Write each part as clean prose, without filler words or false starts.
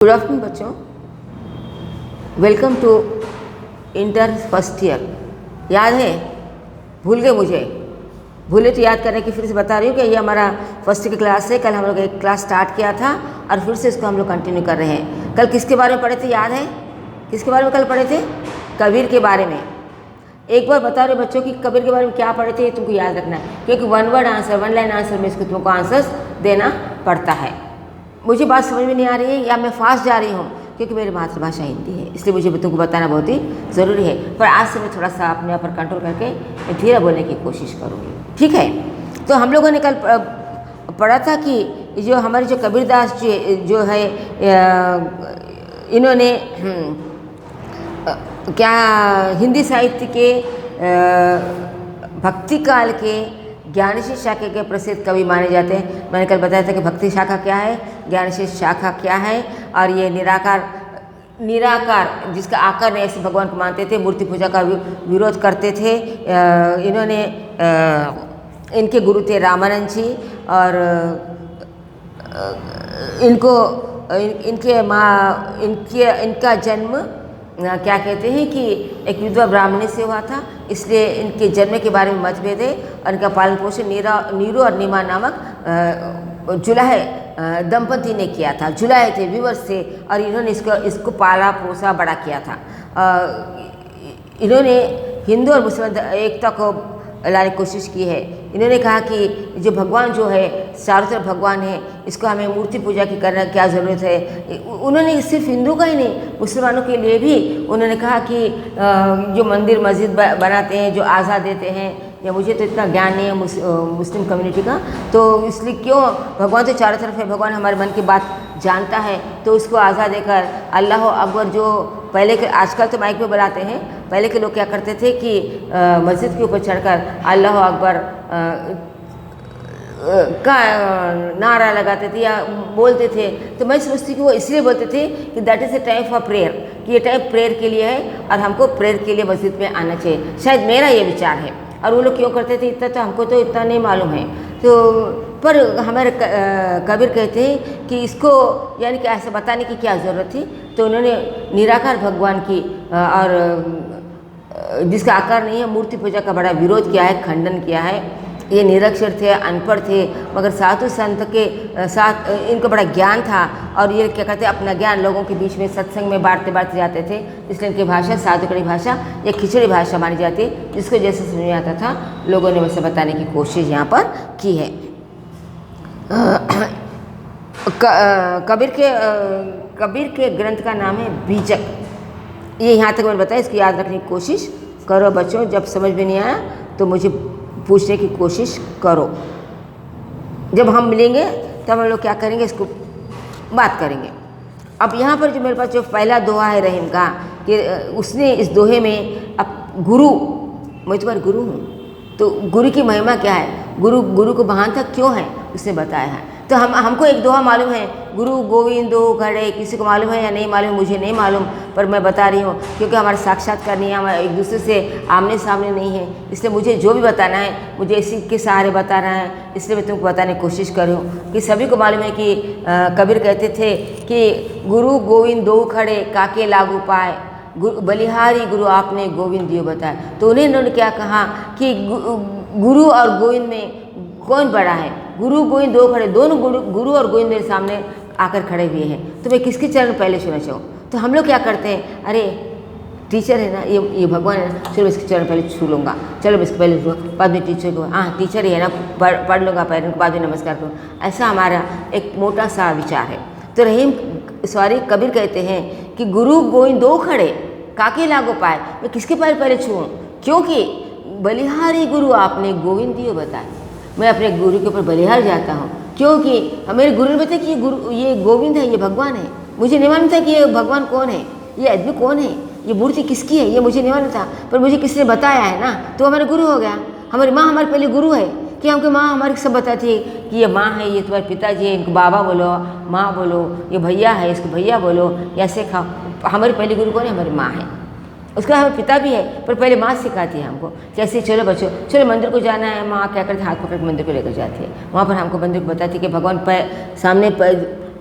Good afternoon बच्चों, welcome to inter first year. याद है? भूल गए? मुझे भूले तो याद करने की फिर से बता रही हूँ कि ये हमारा फर्स्ट की क्लास है। कल हम लोग एक क्लास स्टार्ट किया था और फिर से इसको हम लोग कंटिन्यू कर रहे हैं। कल किसके बारे में पढ़े थे? याद है? किसके बारे में कल पढ़े थे? कबीर के बारे में। एक बार बता रहे बच्चों कि कबीर के बारे में क्या पढ़े थे, ये तुमको याद रखना है, क्योंकि one word answer, one line answer में इसको तुमको आंसर्स देना पड़ता है। मुझे बात समझ में नहीं आ रही है या मैं फास्ट जा रही हूँ, क्योंकि मेरी मातृभाषा हिंदी है, इसलिए मुझे तुमको बताना बहुत ही ज़रूरी है। पर आज से मैं थोड़ा सा अपने ऊपर कंट्रोल करके धीरे बोलने की कोशिश करूँगी, ठीक है? तो हम लोगों ने कल पढ़ा था कि जो हमारे जो कबीरदास जी जो है, इन्होंने क्या हिंदी साहित्य के भक्ति काल के ज्ञानशील शाखा के प्रसिद्ध कवि माने जाते हैं। मैंने कल बताया था कि भक्ति शाखा क्या है, ज्ञानशील शाखा क्या है, और ये निराकार जिसका आकार नहीं, ऐसे भगवान को मानते थे, मूर्ति पूजा का विरोध करते थे। इन्होंने इनके गुरु थे रामानंद जी, और इनका जन्म क्या कहते हैं कि एक विधवा ब्राह्मणी से हुआ था, इसलिए इनके जन्म के बारे में मतभेद है। और इनका पालन पोषण नीरू और नीमा नामक जुलाहे दंपति ने किया था। जुलाहे थे, व्यूवर्स थे, और इन्होंने इसको पाला पोसा बड़ा किया था। इन्होंने हिंदू और मुसलमान एकता को लाने की कोशिश की है। इन्होंने कहा कि जो भगवान जो है, चारों तरफ भगवान है, इसको हमें मूर्ति पूजा की करना क्या ज़रूरत है। उन्होंने सिर्फ हिंदू का ही नहीं, मुसलमानों के लिए भी उन्होंने कहा कि जो मंदिर मस्जिद बनाते हैं, जो आज़ाद देते हैं, या मुझे तो इतना ज्ञान नहीं है मुस्लिम कम्युनिटी का, तो इसलिए क्यों, भगवान तो चारों तरफ है, भगवान हमारे मन की बात जानता है, तो उसको आज़ाद देकर अल्लाह अकबर, जो पहले के, आजकल तो माइक में बुलाते हैं, पहले के लोग क्या करते थे कि मस्जिद के ऊपर चढ़कर अल्लाह अकबर का नारा लगाते थे या बोलते थे। तो मैं सोचती कि वो इसलिए बोलते थे कि that is a time for prayer, कि ये टाइम प्रेयर के लिए है और हमको प्रेयर के लिए मस्जिद में आना चाहिए। शायद मेरा ये विचार है। और वो लोग क्यों करते थे इतना, तो हमको तो इतना नहीं मालूम है। तो पर हमारे कबीर कहते हैं कि इसको यानी कि ऐसा बताने की क्या ज़रूरत थी। तो उन्होंने निराकार भगवान की और जिसका आकार नहीं है, मूर्ति पूजा का बड़ा विरोध किया है, खंडन किया है। ये निरक्षर थे, अनपढ़ थे, मगर साधु संत के साथ इनको बड़ा ज्ञान था, और ये क्या करते, अपना ज्ञान लोगों के बीच में सत्संग में बांटते जाते थे। इसलिए इनकी भाषा साधुकड़ी भाषा या खिचड़ी भाषा मानी जाती है, जिसको जैसे समझ में आता था लोगों ने वैसे बताने की कोशिश यहाँ पर की है। कबीर के ग्रंथ का नाम है बीजक। ये यहाँ तक मैंने बताया, इसकी याद रखने की कोशिश करो बच्चों। जब समझ में नहीं आया तो मुझे पूछने की कोशिश करो। जब हम मिलेंगे तब हम लोग क्या करेंगे, इसको बात करेंगे। अब यहाँ पर जो मेरे पास जो पहला दोहा है रहीम का, कि उसने इस दोहे में अब गुरु, मैं तुम्हारा गुरु हूँ, तो गुरु की महिमा क्या है, गुरु को महानता क्यों है, उसने बताया है। तो हमको एक दोहा मालूम है, गुरु गोविंद दो खड़े, किसी को मालूम है या नहीं मालूम, मुझे नहीं मालूम, पर मैं बता रही हूँ क्योंकि हमारा साक्षात्कार नहीं है, हमारा एक दूसरे से आमने सामने नहीं है, इसलिए मुझे जो भी बताना है मुझे इसी के सहारे बताना है। इसलिए मैं तुमको बताने की कोशिश कर रही हूँ कि सभी को मालूम है कि कबीर कहते थे कि गुरु गोविंद दो खड़े, काके लागू पाए, बलिहारी गुरु आपने गोविंद दियो बताए। तो उन्होंने क्या कहा कि गुरु और गोविंद में कौन बड़ा है? गुरु गोविंद दो खड़े, दोनों गुरु और गोविंद मेरे सामने आकर खड़े हुए हैं, तो मैं किसके चरण पहले छूना चाहूँ? तो हम लोग क्या करते हैं, अरे टीचर है ना, ये भगवान है ना, चलो इसके चरण पहले छू लूँगा, चलो इसके पहले बाद में टीचर को, हाँ टीचर ही है ना, पढ़ लूँगा पैरों के बाद में नमस्कार करूँ। ऐसा हमारा एक मोटा सा विचार है। तो कबीर कहते हैं कि गुरु गोविंद दो खड़े, काके लागो पाए, मैं किसके पैर पहले छूँ? क्योंकि बलिहारी गुरु आपने गोविंद दियो बताए। मैं अपने गुरु के ऊपर बलिहार जाता हूँ, क्योंकि मेरे गुरु ने बताया कि ये गोविंद है, ये भगवान है। मुझे नहीं मालूम था कि ये भगवान कौन है, ये आदमी कौन है, ये मूर्ति किसकी है, ये मुझे नहीं मालूम था, पर मुझे किसी ने बताया है ना, तो हमारे गुरु हो गया। हमारी माँ हमारे पहले गुरु है, कि हमको माँ हमारे सब बताती है कि ये माँ है, ये तुम्हारे पिताजी है, इनको बाबा बोलो, माँ बोलो, ये भैया है, इसको भैया बोलो, ऐसे खाओ। हमारे पहले गुरु कौन है? हमारी माँ है। उसका हमें पिता भी है, पर पहले माँ सिखाती है हमको कैसे, चलो बच्चों चलो मंदिर को जाना है। माँ क्या करती है, हाथ पकड़ के मंदिर को लेकर जाती है। वहाँ पर हमको मंदिर को बताती है कि भगवान सामने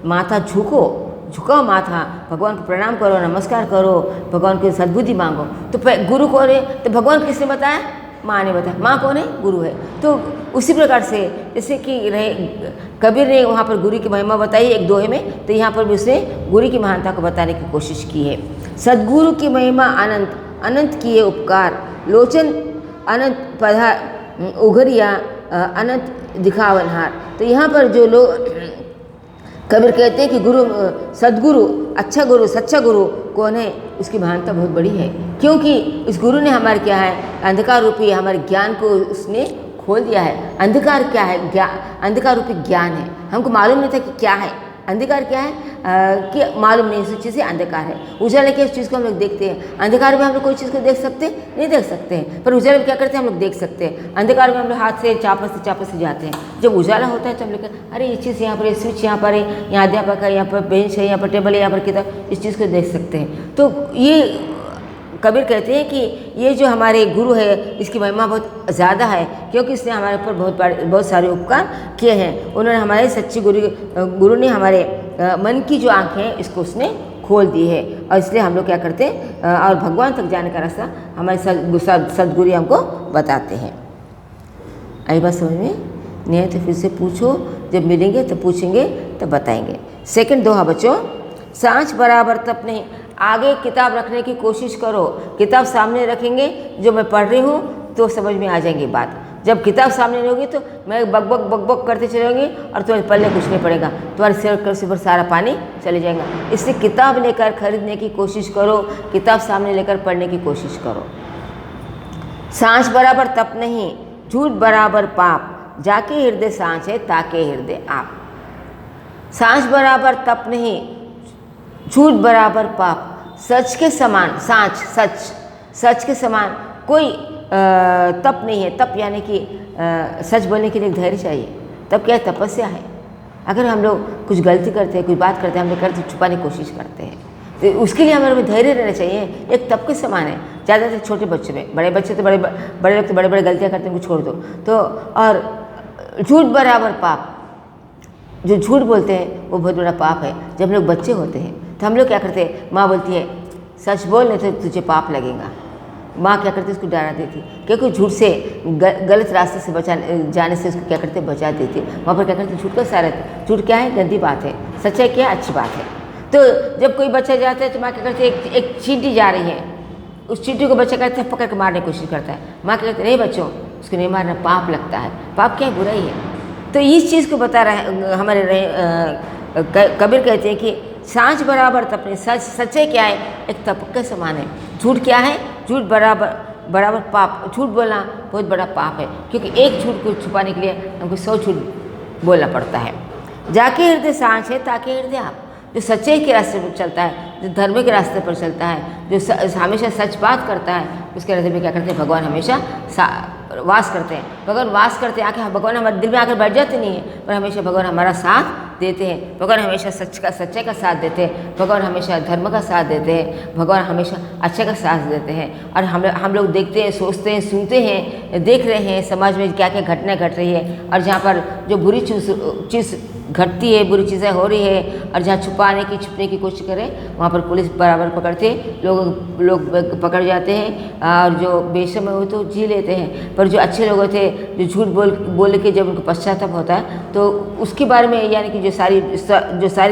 माथा झुको, झुकाओ माथा, भगवान को प्रणाम करो, नमस्कार करो, भगवान को सद्बुद्धि मांगो। तो गुरु कौन है? तो भगवान किसने बताया? माँ ने बताया। माँ कौन है? गुरु है। तो उसी प्रकार से जैसे कि रहे कबीर ने वहाँ पर गुरु की महिमा बताई एक दोहे में, तो यहाँ पर भी उसने गुरु की महानता को बताने की कोशिश की है। सद्गुरु की महिमा अनंत, अनंत किए उपकार, लोचन अनंत पधा उघरिया अनंत दिखावनहार। तो यहाँ पर जो लोग कबीर कहते हैं कि गुरु, सद्गुरु, अच्छा गुरु, सच्चा गुरु कौन है, उसकी महानता बहुत बड़ी है, क्योंकि इस गुरु ने हमारे क्या है, अंधकार रूपी हमारे ज्ञान को उसने खोल दिया है। अंधकार क्या है? अंधकार रूपी ज्ञान है। हमको मालूम नहीं था कि क्या है अंधकार, क्या है कि मालूम नहीं, उस चीज़ से अंधकार है। उजाले के उस चीज़ को हम लोग देखते हैं। अंधकार में हम लोग कोई चीज़ को देख सकते नहीं देख सकते हैं, पर उजाले में क्या करते हैं, हम लोग देख सकते हैं। अंधकार में हम लोग हाथ से चापस से जाते हैं। जब उजाला होता है तो हम लोग अरे ये चीज़ यहाँ पर है, स्विच यहाँ पर है, यहाँ अध्यापक है, यहाँ पर बेंच है, यहाँ पर टेबल है, यहाँ पर किताब, इस चीज़ को देख सकते हैं। तो ये कबीर कहते हैं कि ये जो हमारे गुरु है इसकी महिमा बहुत ज़्यादा है, क्योंकि इसने हमारे ऊपर बहुत सारे उपकार किए हैं। उन्होंने हमारे सच्चे गुरु ने हमारे मन की जो आँखें हैं इसको उसने खोल दी है, और इसलिए हम लोग क्या करते हैं और भगवान तक जाने का रास्ता हमारे सद्गुरु हमको बताते हैं। आई बात समझ में नहीं है तो फिर से पूछो, जब मिलेंगे तो पूछेंगे तो बताएंगे। सेकंड दोहा बच्चों, सांच बराबर तप नहीं। आगे किताब रखने की कोशिश करो। किताब सामने रखेंगे, जो मैं पढ़ रही हूँ तो समझ में आ जाएगी बात। जब किताब सामने नहीं होगी तो मैं बक करते चलेंगे और तुम्हारे पल्ले कुछ नहीं पड़ेगा, तुम्हारे सिर पर सारा पानी चले जाएगा। इसलिए किताब लेकर खरीदने की कोशिश करो, किताब सामने लेकर पढ़ने की कोशिश करो। सांच बराबर तप नहीं, झूठ बराबर पाप, जाके हृदय सांच है ताके हृदय आप। सांच बराबर तप नहीं, झूठ बराबर पाप, सच के समान सांच, सच के समान कोई तप नहीं है। तप यानी कि सच बोलने के लिए धैर्य चाहिए। तब क्या है? तपस्या है। अगर हम लोग कुछ गलती करते हैं, कुछ बात करते हैं, हम लोग करते छुपाने की कोशिश करते हैं, तो उसके लिए हमारे में धैर्य रहना चाहिए। एक तप के समान है। ज़्यादातर छोटे बच्चों में, बड़े बच्चे तो बड़े लोग तो बड़े गलतियाँ करते हैं, उनको छोड़ दो तो। और झूठ बराबर पाप, जो झूठ बोलते हैं वो बहुत बड़ा पाप है। जब हम लोग बच्चे होते हैं तो हम लोग क्या करते हैं, माँ बोलती है सच बोल नहीं तो तुझे पाप लगेगा। माँ क्या करती है, उसको डरा देती, क्योंकि झूठ से गलत रास्ते से जाने से उसको क्या करते, बचा देती। वहाँ पर क्या करते, झूठ का सारा, झूठ क्या है, गंदी बात है, सच्चाई क्या है, अच्छी बात है। तो जब कोई बच्चा जाता है तो माँ क्या करती है, एक चींटी जा रही है, उस चींटी को बच्चा कहता है पकड़ के मारने की कोशिश करता है। माँ क्या कहती है, नहीं बच्चों उसको नहीं मारना, पाप लगता है। पाप क्या है, बुराई है। तो इस चीज़ को बता रहे हमारे कबीर कहते हैं कि सांच बराबर तप नहीं, सच्चाई क्या है, एक तप के समान है। झूठ क्या है, झूठ बराबर पाप। झूठ बोलना बहुत बड़ा पाप है, क्योंकि एक झूठ को छुपाने के लिए हमको 100 झूठ बोलना पड़ता है। जाके हृदय सांच है ताके हृदय आप। जो सच्चाई के रास्ते पर चलता है, जो धर्म के रास्ते पर चलता है, जो हमेशा सच बात करता है, उसके हृदय में क्या करते हैं, भगवान हमेशा वास करते हैं। भगवान वास करते हैं, आके भगवान हमारे दिल में आकर बैठ जाते नहीं है, पर हमेशा भगवान हमारा साथ देते हैं। भगवान हमेशा सच्चाई का साथ देते हैं। भगवान हमेशा धर्म का साथ देते हैं। भगवान हमेशा अच्छे का साथ देते हैं। और हम लोग देखते हैं, सोचते हैं, सुनते हैं, देख रहे हैं समाज में क्या क्या घटना घट रही है, और जहाँ पर जो बुरी चीज़ घटती है, बुरी चीज़ें हो रही है, और जहाँ छुपने की कोशिश करें वहाँ पर पुलिस बराबर पकड़ते, लोग पकड़ जाते हैं, और जो बेशर्म हो तो जी लेते हैं। पर जो अच्छे लोग होते हैं, जो झूठ बोल के जब उनको पश्चाताप होता है तो उसके बारे में, यानी कि जो सारी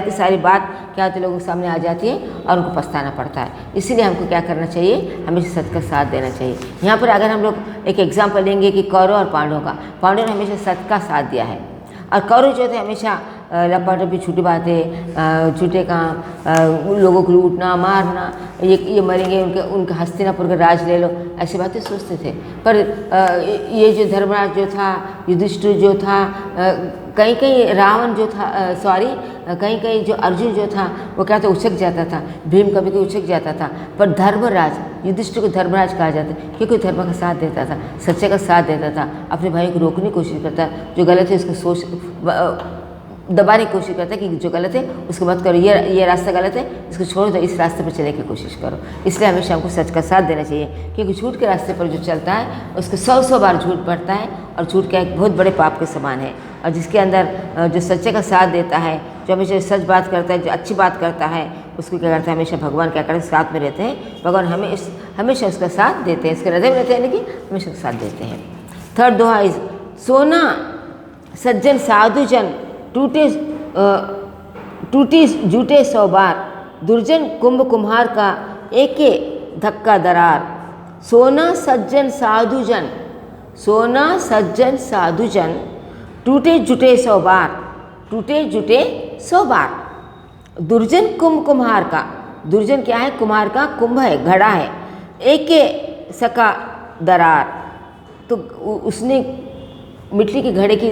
की सारी बात क्या होती है, लोगों के सामने आ जाती है और उनको पछताना पड़ता है। इसीलिए हमको क्या करना चाहिए, हमेशा सत्य का साथ देना चाहिए। यहाँ पर अगर हम लोग एक एग्जाम्पल लेंगे कि कौरव और पांडवों का, पांडवों ने हमेशा सत्य का साथ दिया है, और कौरव जो थे हमेशा लपाटपी छूटी बातें, झूठे काम, लोगों को लूटना मारना, ये मरेंगे, उनके हस्तिनापुर का राज ले लो, ऐसी बातें सोचते थे। पर ये जो धर्मराज जो था, युधिष्ठिर जो था, कहीं रावण जो था, कहीं जो अर्जुन जो था वो क्या था, उछक जाता था। भीम कभी उछक जाता था। पर धर्मराज, युधिष्ठिर को धर्मराज कहा जाता है, क्योंकि धर्म का साथ देता था, सच्चे का साथ देता था, अपने भाई को रोकने की कोशिश करता, जो गलत है उसको दबाने की कोशिश करता है कि जो गलत है उसको मत करो, ये रास्ता गलत है, इसको छोड़ दो, इस रास्ते पर चलने की कोशिश करो। इसलिए हमेशा हमको सच का साथ देना चाहिए, क्योंकि झूठ के रास्ते पर जो चलता है उसको 100 बार झूठ पड़ता है, और झूठ का एक बहुत बड़े पाप के समान है। और जिसके अंदर जो सच्चे का साथ देता है जो हमेशा सच बात करता है, जो अच्छी बात करता है, उसको क्या करता है, हमेशा भगवान क्या करते हैं, साथ में रहते हैं। भगवान हमेशा उसका साथ देते हैं, इसके हृदय में रहते हैं, लेकिन हमेशा उसका साथ देते हैं। थर्ड दोहा इज सोना सज्जन साधुजन टूटी जूटे 100 बार, दुर्जन कुंभ कुम्हार का एक धक्का दरार। सोना सज्जन साधुजन, सोना सज्जन साधुजन टूटे जुटे 100 बार, टूटे जुटे 100 बार। दुर्जन कुंभ कुम्हार का, दुर्जन क्या है, कुम्हार का, कुंभ है, घड़ा है, एक सका दरार। तो उसने मिट्टी के घड़े की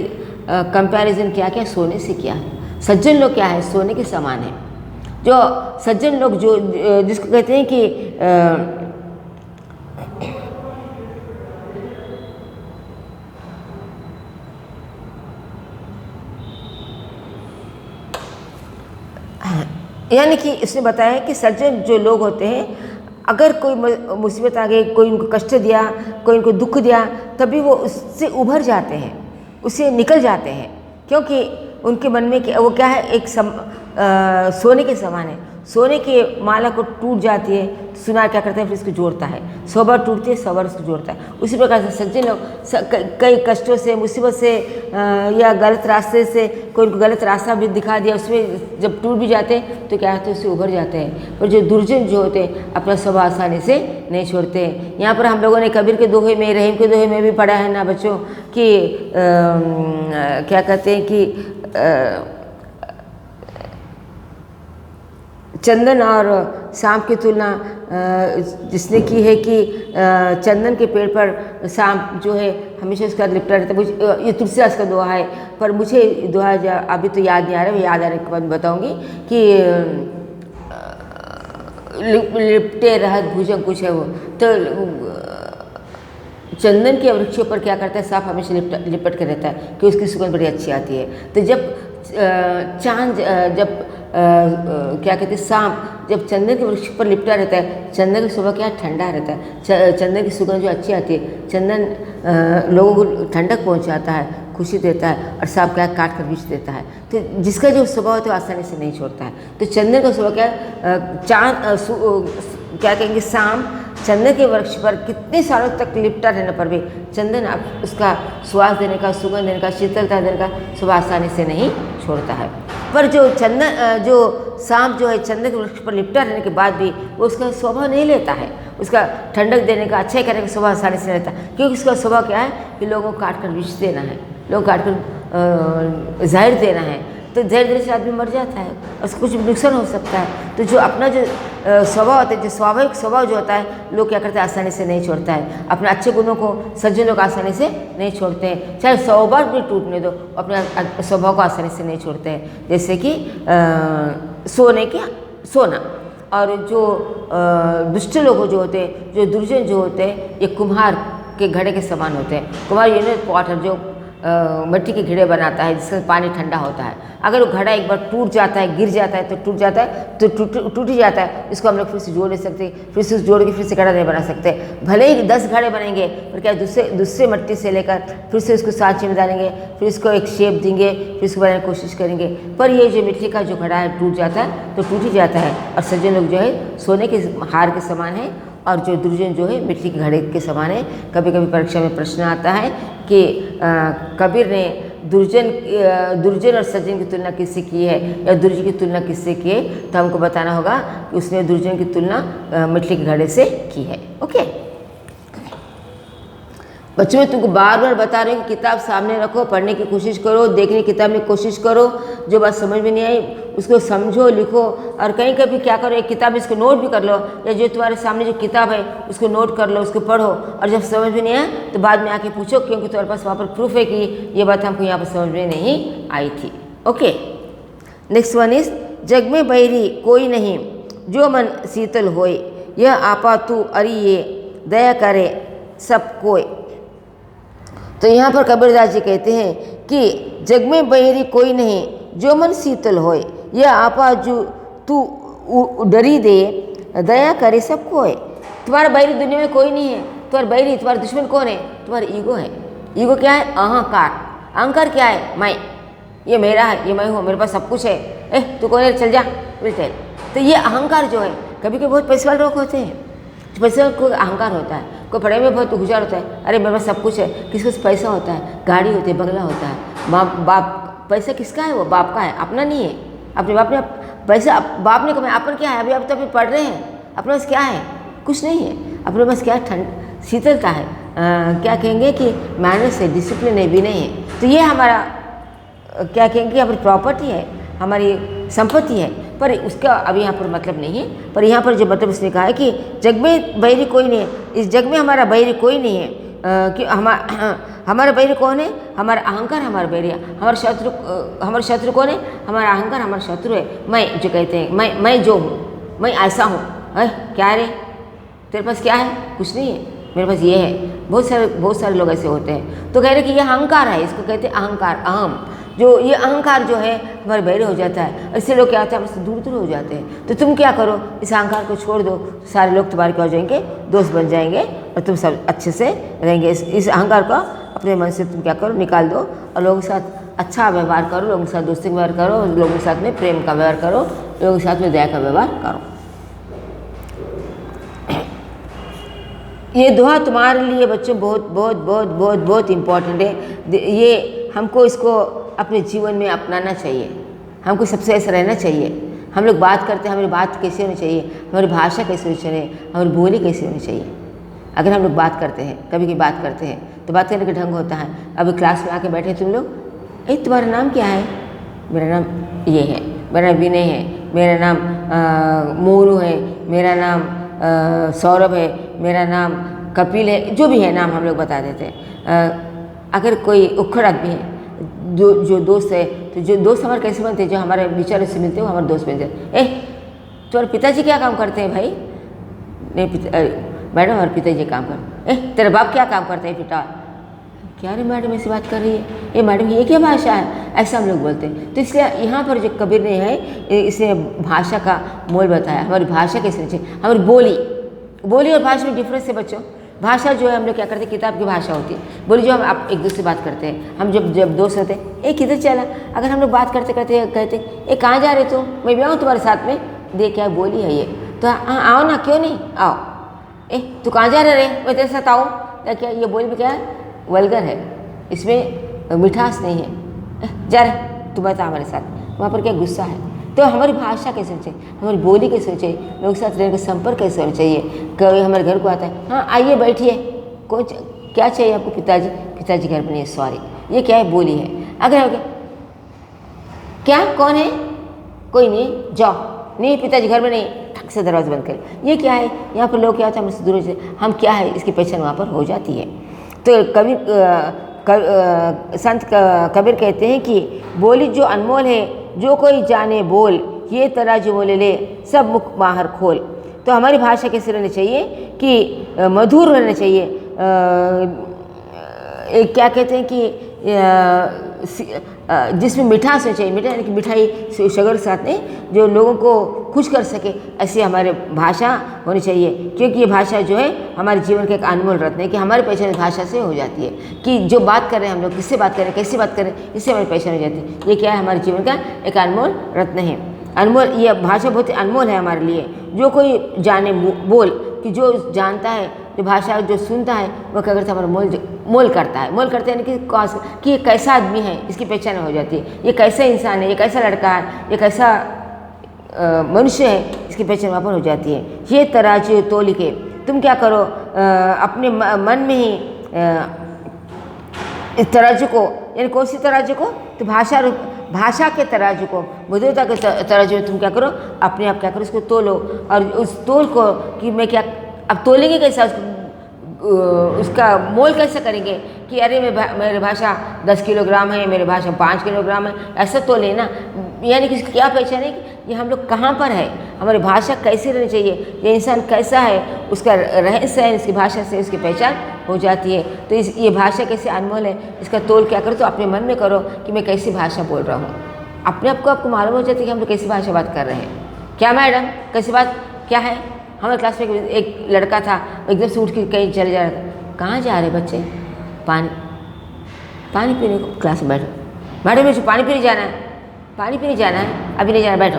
कंपैरिजन क्या किया, सोने से किया है। सज्जन लोग क्या है, सोने के समान है। जो सज्जन लोग जो जिसको कहते हैं कि यानी कि इसने बताया कि सज्जन जो लोग होते हैं, अगर कोई मुसीबत आ गई, कोई उनको कष्ट दिया, कोई उनको दुख दिया, तभी वो उससे उभर जाते हैं, उससे निकल जाते हैं, क्योंकि उनके मन में वो क्या है, एक सोने के समान है। सोने की माला को टूट जाती है, सुनार क्या करता है, फिर इसको जोड़ता है। 100 बार टूटती है, 100 बार उसको जोड़ता है। उसी प्रकार से सज्जन लोग कई कष्टों से, मुसीबत से या गलत रास्ते से कोई उनको गलत रास्ता भी दिखा दिया, उसमें जब टूट भी जाते हैं तो क्या होते हैं, उससे उभर जाते हैं। पर जो दुर्जन जो होते हैं, अपना स्वभाव आसानी से नहीं छोड़ते हैं। यहाँ पर हम लोगों ने कबीर के दोहे में, रहीम के दोहे में भी पढ़ा है ना बच्चों, कि क्या कहते हैं कि चंदन और सांप की तुलना जिसने की है कि चंदन के पेड़ पर सांप जो है हमेशा उसका लिपटा रहता है। मुझे ये तुलसीदास का दोहा है, पर मुझे दोहा अभी तो याद नहीं आ रहा है, याद आने के बाद बताऊंगी कि लिपटे रहत भुजंग कुछ है वो। तो चंदन के वृक्षों पर क्या करता है, सांप हमेशा लिपट कर रहता है कि उसकी सुगंध बड़ी अच्छी आती है। तो जब चांद जब क्या कहते हैं, सांप जब चंदन के वृक्ष पर लिपटा रहता है, चंदन की सुबह क्या ठंडा रहता है, चंदन की सुगंध जो अच्छी आती है, चंदन लोगों को ठंडक पहुंचाता है, खुशी देता है, और सांप क्या काट कर बेच देता है। तो जिसका जो स्वभाव होता है आसानी से नहीं छोड़ता है। तो चंदन का स्वभाव क्या, क्या कहेंगे, सांप चंदन के वृक्ष पर कितने सालों तक लिपटा रहने पर भी चंदन उसका स्वाद देने का, सुगंध देने का, शीतलता देने का स्वभाव आसानी से नहीं छोड़ता है। पर जो सांप जो है चंदन के वृक्ष पर लिपटा रहने के बाद भी वो उसका स्वभाव नहीं लेता है, उसका ठंडक देने का, अच्छाई करने का स्वभाव आसानी से नहीं लेता, क्योंकि उसका स्वभाव क्या है कि लोगों को काट कर विष देना है, लोग काट कर जहर देना है। तो जहर देने से आदमी मर जाता है, उसको कुछ नुकसान हो सकता है। तो जो अपना जो स्वभाव होता है, जो स्वाभाविक स्वभाव जो होता है, लोग क्या करते हैं, आसानी से नहीं छोड़ता है। अपने अच्छे गुणों को सज्जन लोग आसानी से नहीं छोड़ते हैं, चाहे 100 बार भी टूटने दो, अपने स्वभाव को आसानी से नहीं छोड़ते हैं। जैसे कि सोना। और जो दुष्ट लोग जो होते हैं, जो दुर्जन जो होते हैं, ये कुम्हार के घड़े के समान होते हैं। कुम्हार यूनिट पॉटर जो मिट्टी के घड़े बनाता है, जिससे पानी ठंडा होता है। अगर वो घड़ा एक बार टूट जाता है, गिर जाता है, तो टूट जाता है, तो टूट ही जाता है। इसको हम लोग फिर से जोड़ नहीं सकते, फिर से जोड़ के फिर से घड़ा नहीं बना सकते। भले ही 10 घड़े बनेंगे, पर क्या दूसरे मिट्टी से लेकर फिर से उसको सांचे में डालेंगे, फिर इसको एक शेप देंगे, फिर इसको बनाने की कोशिश करेंगे। पर ये जो मिट्टी का जो घड़ा है टूट जाता है तो टूट ही जाता है। और सज्जन लोग जो है सोने के हार के समान है, और जो दुर्जन जो है मिट्टी के घड़े के समान है। कभी कभी परीक्षा में प्रश्न आता है कि कबीर ने दुर्जन और सज्जन की तुलना किससे की है, या दुर्जन की तुलना किससे की है, तो हमको बताना होगा कि उसने दुर्जन की तुलना मिट्टी के घड़े से की है। ओके बच्चों, मैं तुमको बार बार बता रही हूँ कि किताब सामने रखो, पढ़ने की कोशिश करो, देखने की किताब में कोशिश करो। जो बात समझ में नहीं आई उसको समझो, लिखो, और कहीं कभी क्या करो, एक किताब इसको नोट भी कर लो, या जो तुम्हारे सामने जो किताब है उसको नोट कर लो, उसको पढ़ो, और जब समझ में नहीं आए तो बाद में आके पूछो, क्योंकि तुम्हारे पास वहाँ पर प्रूफ है कि ये बात हमको यहाँ पर समझ में नहीं आई थी। Okay, next one is jug में बैरी कोई नहीं, जो मन शीतल होए, यह आपा तू अरिये दया करे सब कोई। तो यहाँ पर कबीरदास जी कहते हैं कि जग में बहिरी कोई नहीं, जो मन शीतल होए, यह आपा जो तू डरी दे दया करे सब कोई। तुम्हारा बैरी दुनिया में कोई नहीं है, तुम्हारा बैरी, तुम्हारा दुश्मन कौन है, तुम्हारा ईगो है। ईगो क्या है, अहंकार। अहंकार क्या है, मैं, ये मेरा है, ये मैं हूँ, मेरे पास सब कुछ है, तू कौन है, चल जा बोलते। तो ये अहंकार जो है, कभी कभी बहुत पैसे वाले लोग होते हैं, पैसे वाले को अहंकार होता है, कोई पढ़ाई में बहुत होशियार होता है, अरे मेरे पास सब कुछ है, किसी को पैसा होता है, गाड़ी होती है, बंगला होता है, माँ बाप, पैसा किसका है, वो बाप का है, अपना नहीं है। अपने बाप ने पैसा बाप ने कमाया, अपन क्या है, अभी आप तो अभी पढ़ रहे हैं, अपने पास क्या है, कुछ नहीं है। अपने पास क्या ठंड शीतलता है, क्या कहेंगे कि मैनर्स है, डिसिप्लिन है, विनय है। तो ये हमारा क्या कहेंगे हमारी प्रॉपर्टी है, हमारी संपत्ति है, पर उसका अभी यहाँ पर मतलब नहीं है। पर यहाँ पर जो मतलब उसने कहा है कि जग में बैरी कोई नहीं है, इस जग में हमारा बैरी कोई नहीं है। कि हमारा बैरी कौन है, हमारा अहंकार हमारा बैरी है। हमारा शत्रु कौन है, हमारा अहंकार हमारा शत्रु है। मैं जो कहते हैं मैं जो हूँ, मैं ऐसा हूँ, क्या रे तेरे पास क्या है, कुछ नहीं है, मेरे पास ये है। बहुत सारे लोग ऐसे होते हैं। तो कह रहे कि ये अहंकार है, इसको कहते हैं अहंकार, अहम। जो ये अहंकार जो है हमारे बैरे हो जाता है, इससे लोग क्या होता है, हमसे दूर दूर हो जाते हैं। तो तुम क्या करो, इस अहंकार को छोड़ दो, सारे लोग तुम्हारे क्या हो जाएंगे, दोस्त बन जाएंगे और तुम सब अच्छे से रहेंगे। इस अहंकार को अपने मन से तुम क्या करो, निकाल दो और लोगों के साथ अच्छा व्यवहार करो, लोगों के साथ दोस्ती का व्यवहार करो, लोगों के साथ में प्रेम का व्यवहार करो, लोगों के साथ में दया का व्यवहार करो। ये दुआ तुम्हारे लिए बच्चों बहुत बहुत बहुत बहुत बहुत इम्पोर्टेंट है। ये हमको इसको अपने जीवन में अपनाना चाहिए, हमको सबसे ऐसा रहना चाहिए। हम लोग बात करते हैं, हमारी बात कैसे होनी चाहिए, हमारी भाषा कैसे होनी चाहिए, हमारी बोली कैसे होनी चाहिए। अगर हम लोग बात करते हैं, कभी की बात करते हैं, तो बात करने का ढंग होता है। अभी क्लास में आके बैठे तुम लोग, तुम्हारा नाम क्या है, मेरा नाम ये है, मेरा नाम विनय है, मेरा नाम मोरू है, मेरा नाम सौरभ है, मेरा नाम कपिल है, जो भी है नाम हम लोग बता देते हैं। अगर कोई उखड़ आदमी है, जो दोस्त है, तो जो दोस्त हमारे कैसे बनते हैं, जो हमारे विचारों से मिलते हैं वो हमारे दोस्त बनते हैं। तुम्हारे पिताजी क्या काम करते हैं भाई, नहीं मैडम हमारे पिताजी काम करते। तेरे बाप क्या काम करते हैं बेटा, क्या रे मैडम ऐसी बात कर रही है, ये मैडम ये क्या भाषा है, ऐसा हम लोग बोलते हैं। तो इसलिए यहाँ पर जो कबीर ने है, इसने भाषा का मोल बताया, हमारी भाषा कैसे चाहिए, हमारी बोली और भाषा में डिफरेंस है बच्चों। भाषा जो है हम लोग क्या करते हैं, किताब की भाषा होती है। बोली जो हम आप एक दूसरे से बात करते हैं, हम जब दोस्त होते हैं, किधर चला, अगर हम लोग बात करते करते कहते कहाँ जा रहे तुम, मैं भी आऊँ तुम्हारे साथ में, देख क्या बोली है ये, तो हाँ आओ ना, क्यों नहीं आओ, तू कहाँ जा रहे, मैं तेरे साथ आऊँ, क्या ये बोली भी क्या है, वल्गर है, इसमें मिठास नहीं है, जा रहे तू बता हमारे साथ, वहाँ पर क्या गुस्सा है। तो हमारी भाषा कैसे होनी चाहिए, हमारी बोली कैसे होनी चाहिए, लोगों के साथ रहने का संपर्क कैसे होना चाहिए। कभी हमारे घर को आता है, हाँ आइए बैठिए, क्या चाहिए आपको, पिताजी घर पर नहीं, सॉरी, ये क्या है, बोली है। अगर क्या कौन है, कोई नहीं, जाओ, नहीं पिताजी घर में नहीं, ठक से दरवाजा बंद कर। ये क्या है, यहाँ पर लोग क्या होता है, हमसे दूर से, हम क्या है, इसकी पहचान वहाँ पर हो जाती है। तो संत कबीर कहते हैं कि बोली जो अनमोल है, जो कोई जाने बोल, ये तराजू मोल ले, सब मुख बाहर खोल। तो हमारी भाषा कैसे रहनी चाहिए कि मधुर रहना चाहिए। क्या कहते हैं कि जिसमें मिठास होनी चाहिए, मिठाई यानी कि मिठाई शुगर के साथ में जो लोगों को खुश कर सके, ऐसी हमारे भाषा होनी चाहिए। क्योंकि ये भाषा जो है हमारे जीवन का एक अनमोल रत्न है कि हमारी पहचान भाषा से हो जाती है, कि जो बात कर रहे हैं हम लोग, किससे बात कर रहे हैं, कैसे बात कर रहे हैं, इससे हमारी पहचान हो जाती है। ये क्या है, हमारे जीवन का एक अनमोल रत्न है। अनमोल, ये भाषा बहुत अनमोल है हमारे लिए। जो कोई जाने बोल, कि जो जानता है, जो भाषा जो सुनता है, वो क्या करता है, हमारा मोल करता है। मोल करते हैं कि ये कैसा आदमी है, इसकी पहचान हो जाती है। ये कैसा इंसान है, ये कैसा लड़का है, ये कैसा मनुष्य है, इसकी पहचान वहाँ पर हो जाती है। ये तराजू तोल के तुम क्या करो, अपने मन में ही इस तराजू को, यानी कौन सी तराजू को, तो भाषा के तराजू को, मधुरता के तराजू में तुम क्या करो, अपने आप क्या करो, उसको तोलो। और उस तोल को कि मैं क्या, अब तोलेंगे कैसा, उसका मोल कैसे करेंगे कि अरे मेरी भाषा 10 किलोग्राम है, मेरी भाषा 5 किलोग्राम है, ऐसा तो लेना। यानी कि क्या पहचान है कि ये हम लोग कहाँ पर है, हमारी भाषा कैसी रहनी चाहिए, ये इंसान कैसा है, उसका रहन सहन इसकी भाषा से उसकी पहचान हो जाती है। तो ये भाषा कैसे अनमोल है, इसका तोल क्या करो, तो अपने मन में करो कि मैं कैसी भाषा बोल रहा हूँ। अपने आप को आपको मालूम हो जाता है कि हम लोग कैसी भाषा बात कर रहे हैं। क्या मैडम कैसी बात क्या है, हमारे क्लास में एक लड़का था, एकदम से उठ के कहीं चले जा रहा था। कहाँ जा रहे बच्चे, पानी पीने को, क्लास में बैठो, मैडम मुझे पानी पीने जाना है। पानी पीने जाना है, अभी नहीं जाना, बैठो।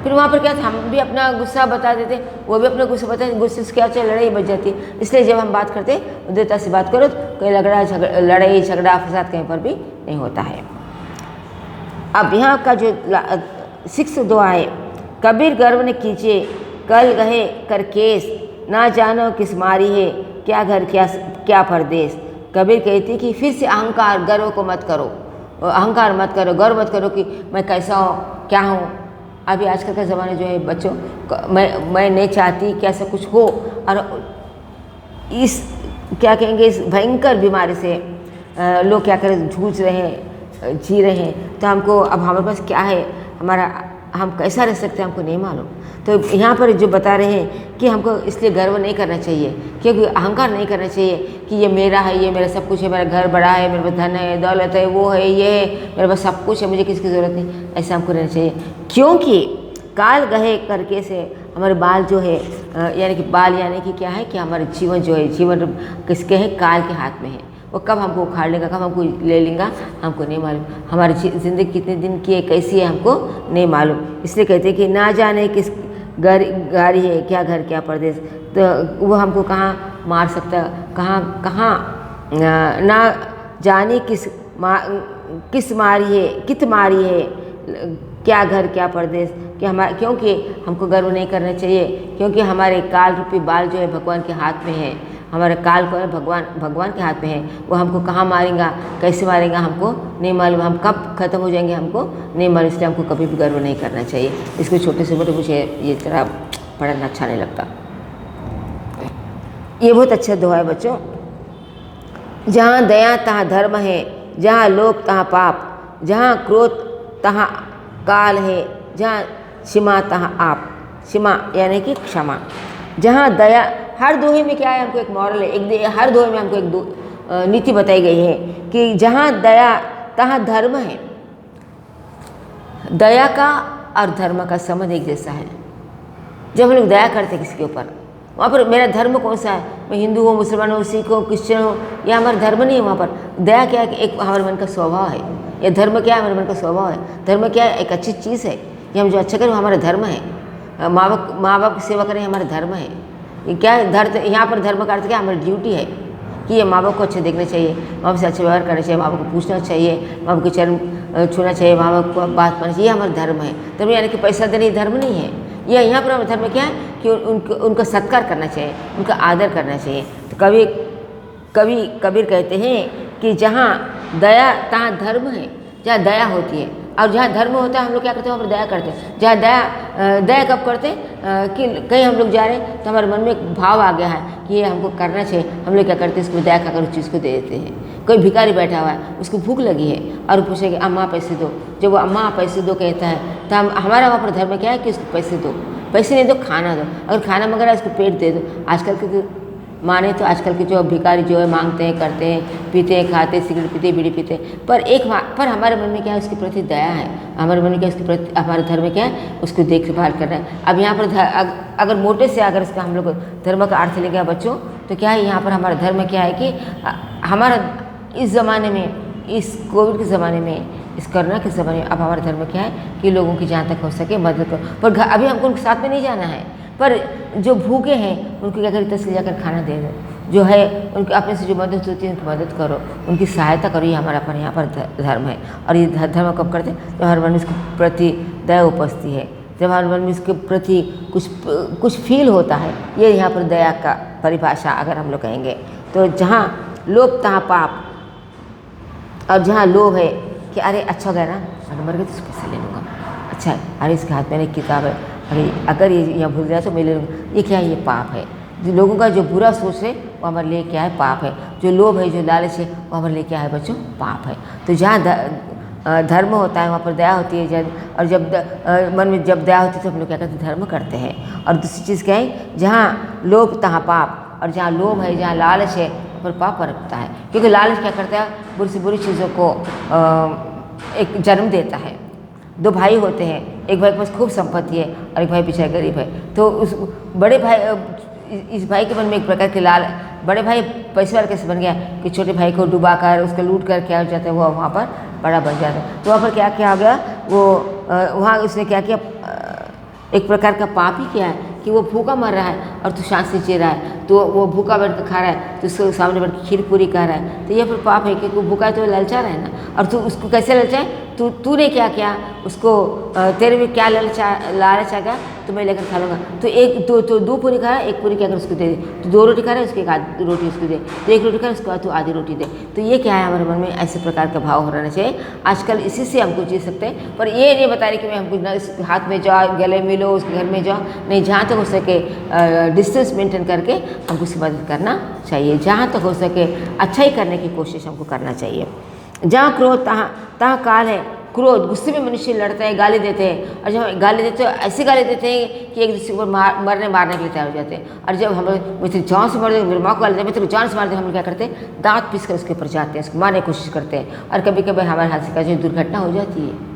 फिर वहाँ पर क्या था, हम भी अपना गुस्सा बता देते, वो भी अपना गुस्सा बताते, गुस्से से क्या होता है, लड़ाई बच जाती है। इसलिए जब हम बात करते हैं उदारता से बात करो, तो कोई लड़ाई झगड़ा फसाद कहीं पर भी नहीं होता है। अब यहाँ का जो 6 दुआ है, कबीर गर्व न कीजिए कल गहे कर केस, ना जानो किस मारी है क्या घर क्या परदेश। कबीर कहती कि फिर से अहंकार गर्व को मत करो, अहंकार मत करो, गर्व मत करो कि मैं कैसा हूँ क्या हूँ। अभी आजकल का ज़माना जो है बच्चों, मैं नहीं चाहती कि ऐसा कुछ हो, और इस क्या कहेंगे इस भयंकर बीमारी से लोग क्या करें, जूझ रहे हैं, जी रहे हैं। तो हमको अब हमारे पास क्या है, हमारा हम कैसा रह सकते हैं हमको नहीं मालूम। तो यहाँ पर जो बता रहे हैं कि हमको इसलिए गर्व नहीं करना चाहिए, क्योंकि अहंकार नहीं करना चाहिए कि ये मेरा है, ये मेरा सब कुछ है, मेरा घर बड़ा है, मेरे पास धन है, दौलत है, वो है, ये है, मेरे पास सब कुछ है, मुझे किसकी ज़रूरत नहीं। ऐसा हमको रहना चाहिए, क्योंकि काल गहे करके से हमारे बाल जो है, यानी कि बाल यानी कि क्या है कि हमारे जीवन जो है, जीवन किसके है, काल के हाथ में है। वो कब हमको उखाड़ लेगा, कब हमको ले लेगा, हमको नहीं मालूम। हमारी ज़िंदगी कितने दिन की है, कैसी है, हमको नहीं मालूम। इसलिए कहते हैं कि ना जाने किस गाड़ी है क्या घर क्या परदेश। तो वो हमको कहाँ मार सकता, कहाँ ना जाने किस मारी है, कित मारी है क्या घर क्या परदेश। कि क्योंकि हमको गर्व नहीं करना चाहिए, क्योंकि हमारे काल रूपी बाल जो है भगवान के हाथ में है, हमारे काल को है भगवान के हाथ में है। वो हमको कहाँ मारेगा, कैसे मारेगा, हमको नहीं मालूम, हम कब खत्म हो जाएंगे हमको नहीं मालूम। इसलिए हमको कभी भी गर्व नहीं करना चाहिए। इसको छोटे से मोटे मुझे ये तरह पढ़ना अच्छा नहीं लगता। ये बहुत अच्छा दुआ है बच्चों। जहाँ दया तहाँ धर्म है, जहाँ लोभ तहाँ पाप, जहाँ क्रोध तहाँ काल है, जहाँ क्षमा तहाँ आप। क्षमा यानी कि क्षमा। जहाँ दया, हर दोहे में क्या है, हमको एक मॉरल है, हर दोहे में हमको एक नीति बताई गई है कि जहाँ दया तहाँ धर्म है। दया का और धर्म का संबंध एक जैसा है। जब हम लोग दया करते हैं किसी के ऊपर, वहाँ पर मेरा धर्म कौन सा है, मैं हिंदू हूँ, मुसलमान हूँ, सिख हूँ, क्रिश्चियन हूँ, यह हमारा धर्म नहीं है। वहाँ पर दया क्या है कि एक हमारे मन का स्वभाव है। यह धर्म क्या है, हमारे मन का स्वभाव है। धर्म क्या है, एक अच्छी चीज़ है। ये हम जो अच्छा करें वो हमारा धर्म है। माँ बाप की सेवा करें हमारा धर्म है। ये क्या है, यहाँ पर धर्म का अर्थ क्या, हमारी ड्यूटी है कि ये माँ बाप को अच्छे देखना चाहिए, माँ बाप से अच्छे व्यवहार करना चाहिए, माँ बाप को पूछना चाहिए, माँ बाप के चरण छूना चाहिए, माँ बाप को बात माननी चाहिए। ये हमारा धर्म है। धर्म यानी कि पैसा देना, ये धर्म नहीं है। यह यहाँ पर हमारा धर्म क्या है कि उनका सत्कार करना चाहिए, उनका आदर करना चाहिए। तो कबीर कहते हैं कि जहाँ दया तहाँ धर्म है। जहाँ दया होती है और जहाँ धर्म होता है, हम लोग क्या करते हैं, वहाँ पर दया करते हैं। जहाँ दया कब करते हैं कि कहीं हम लोग जा रहे हैं तो हमारे मन में एक भाव आ गया है कि ये हमको करना चाहिए, हम लोग क्या करते हैं, इसको दया खाकर उस चीज़ को दे देते हैं। कोई भिखारी बैठा हुआ है, उसको भूख लगी है और पूछेगा अम्मा पैसे दो। जब वो अम्मा पैसे दो कहता है तो हमारा वहाँ पर धर्म क्या है कि उसको पैसे दो, पैसे नहीं दो, खाना दो। अगर खाना मंगा रहा है, उसको पेट दे दो। आजकल के माने तो आजकल के जो भिखारी जो है मांगते हैं, करते हैं, पीते हैं, खाते हैं, सिगरेट पीते हैं, बीड़ी पीते हैं, पर हमारे मन में क्या है, उसके प्रति दया है। हमारे मन में क्या है, उसके प्रति हमारा धर्म क्या है, उसको देखभाल कर रहा है। अब यहाँ पर अगर मोटे से अगर इसका हम लोग धर्म का अर्थ लेंगे बच्चों, तो क्या है, यहाँ पर हमारा धर्म क्या है कि हमारा इस ज़माने में, इस कोविड के ज़माने में, इस कोरोना के ज़माने में अब हमारा धर्म क्या है कि लोगों की जहाँ तक हो सके मदद करो। पर अभी हमको उनके साथ में नहीं जाना है, पर जो भूखे हैं उनको क्या करें, तस्वीर जाकर खाना दे दो। जो है उनके अपने से जो मदद होती है उनकी मदद करो, उनकी सहायता करो। ये हमारा पर यहाँ पर धर्म है। और ये धर्म कब करते हैं, जब हर मन में इसके प्रति दया उपजती है, जब हर मन में इसके प्रति कुछ फील होता है। ये यहाँ पर दया का परिभाषा अगर हम लोग कहेंगे तो जहाँ लोभ तहाँ पाप, और जहाँ लोभ है कि अरे अच्छा हो गया ना, अगर मर गए तो पैसे ले लूँगा, अच्छा है, अरे इसके हाथ में एक किताब है, अगर ये यहाँ भूल जाए तो मैं ले लूँगा, ये क्या है, ये पाप है। जो लोगों का जो बुरा सोच है वो हमारे लिए क्या है, पाप है। जो लोभ है, जो लालच है, वो हमारे लिए क्या है बच्चों, पाप है। तो जहाँ धर्म होता है वहाँ पर दया होती है। और जब मन में जब दया होती है तो हम लोग क्या करते हैं, धर्म करते हैं। और दूसरी चीज़ क्या है, जहाँ लोभ तहाँ पाप, और जहाँ लोभ है, जहाँ लालच है, वहाँ पर पाप बरतता है। क्योंकि लालच क्या करता है, बुरी से बुरी चीज़ों को एक जन्म देता है। दो भाई होते हैं, एक भाई के पास खूब संपत्ति है और एक भाई पीछे गरीब है। तो उस बड़े भाई, इस भाई के मन में एक प्रकार के बड़े भाई पैसे वाला कैसे बन गया कि छोटे भाई को डुबा कर, उसको लूट कर क्या हो जाता है, वो वहाँ पर बड़ा बन जाता है। तो वहाँ पर क्या क्या हो गया, वो वहाँ उसने क्या किया, एक प्रकार का पाप ही किया है कि वो भूखा मर रहा है और तू शांत से जी रहा है, तो वो भूखा बैठ कर खा रहा है, तो उसके सामने बैठ कर खीर पूरी खा रहा है, तो ये फिर पाप है क्योंकि वो भूखा है तो ललचा रहा है ना। और तू उसको कैसे ललचाए, तूने क्या किया उसको, तेरे में क्या लालच आ गया, तो मैं लेकर खा लूँगा। तो एक तो दो पूरी खा रहा है, एक पूरी क्या कर उसको दे दे, तो 2 रोटी खा रहा है उसको एक आधी रोटी उसको दे, तो 1 रोटी खा रहा है उसको तो आधी रोटी दे। तो ये क्या है, हमारे मन में ऐसे प्रकार का भाव होना चाहिए। आजकल इसी से हमको जी सकते हैं, पर ये नहीं बता रहे कि मैं हमको हाथ में जाओ, गले मिलो, उसके घर में जाओ, नहीं, जहाँ तक हो सके डिस्टेंस मेंटेन करके हमको उसकी मदद करना चाहिए। जहाँ तक हो सके अच्छा ही करने की कोशिश हमको करना चाहिए। जहाँ क्रोध तहाँ काल है। क्रोध, गुस्से में मनुष्य लड़ते हैं, गाली देते हैं, और जब गाली देते हैं ऐसी गाली देते हैं कि एक दूसरे को मारने के लिए तैयार हो जाते हैं। और जब हम मैं तेरी जान से मार दे, मेरे माँ को गाली दे, मैं तेरी जान से मार दे, हम लोग क्या करते हैं, दांत पीस कर उसके ऊपर जाते हैं, उसको मारने की कोशिश करते हैं। और कभी कभी हमारे हाथ से जो दुर्घटना हो जाती है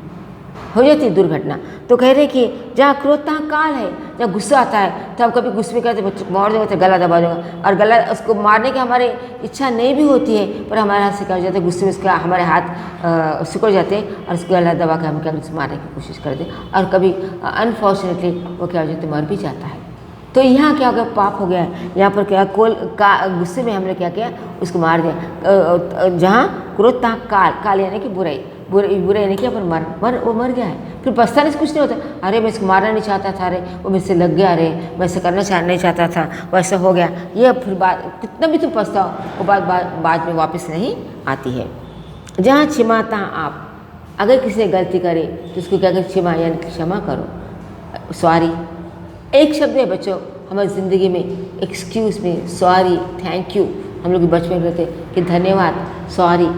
दुर्घटना। तो कह रहे कि जहाँ क्रोध तहाँ काल है। जब गुस्सा आता है तो हम कभी गुस्से में कहते बच्चों को मार देंगे तो गला दबा देंगे, और गला उसको मारने की हमारी इच्छा नहीं भी होती है, पर हमारे हाथ से क्या हो जाता है, गुस्से में उसका हमारे हाथ सिकुड़ जाते हैं और उसको गला दबा कर हम क्या मारने की कोशिश करते हैं, और कभी अनफॉर्चुनेटली वो क्या हो जाता है, मर भी जाता है। तो यहाँ क्या हो गया, पाप हो गया है। यहाँ पर क्या गुस्से में हमने क्या किया, उसको मार दिया। जहाँ क्रोध तहाँ काल यानी कि बुरे यानी कि वो मर गया है। फिर पछताने से कुछ नहीं होता, अरे मैं इसको मारना नहीं चाहता था, अरे वो मुझसे लग गया, अरे मैं ऐसा करना नहीं चाहता था, वैसा हो गया। ये फिर बात कितना भी तुम पछताओ, वो बात बाद में वापस नहीं आती है। जहाँ क्षमा तहाँ आप, अगर किसी ने गलती करे तो उसको क्या करें, क्षमा यानी क्षमा करो, सॉरी। एक शब्द है बच्चों हमारी ज़िंदगी में, excuse me, sorry, thank you. हम लोग बचपन में कहते कि धन्यवाद, सॉरी,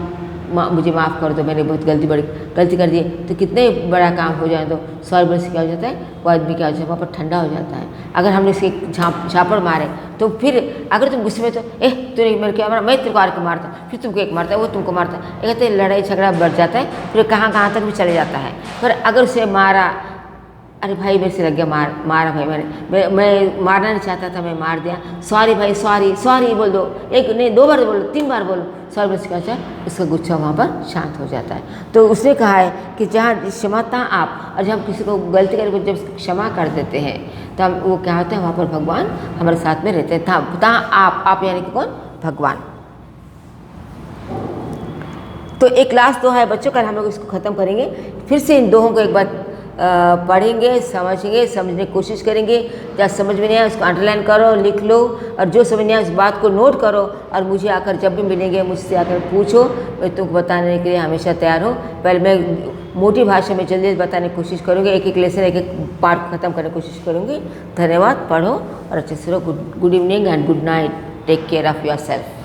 मुझे माफ़ कर दो, मैंने बहुत गलती कर दी। तो कितने बड़ा काम हो जाए तो सॉरी बोलने से क्या हो जाता है, वो आदमी क्या हो जाता है, वहाँ पर ठंडा हो जाता है। अगर हमने इसके झापड़ मारे तो फिर अगर तुम गुस्से में तो तूने मेरे क्या मारा, मैं तेरे को आर को मारता, फिर तुमको एक मारता है, वो तुमको मारता है, ये कहते लड़ाई झगड़ा बढ़ जाता है, फिर कहाँ तक भी चले जाता है। पर अगर उसे मारा, अरे भाई मेरे से लग गया, मारा भाई, मैं मारना नहीं चाहता था, मैं मार दिया, सॉरी भाई, सॉरी बोल दो, एक नहीं 2 बार बोलो, 3 बार बोलो, सॉरी बोल क्या होता है, उसका गुस्सा वहाँ पर शांत हो जाता है। तो उसने कहा है कि जहाँ क्षमा तहाँ आप, और जब हम किसी को गलती करके जब क्षमा कर देते हैं तो हम वो क्या होता है, वहाँ पर भगवान हमारे साथ में रहते हैं। तहाँ आप यानी कि कौन, भगवान। तो एक लास्ट दोहा है बच्चों, कल हम लोग इसको ख़त्म करेंगे। फिर से इन दोहों को एक बार पढ़ेंगे, समझने की कोशिश करेंगे। जहाँ समझ में नहीं आया उसको अंडरलाइन करो, लिख लो, और जो समझ नहीं आया उस बात को नोट करो, और मुझे आकर जब भी मिलेंगे मुझसे आकर पूछो, मैं तुमको बताने के लिए हमेशा तैयार हूँ। पहले मैं मोटी भाषा में जल्दी बताने की कोशिश करूँगी, एक लेसन, एक पार्ट ख़त्म करने की कोशिश करूँगी। धन्यवाद, पढ़ो और अच्छे से रहो। Good evening and good night, take care of your self.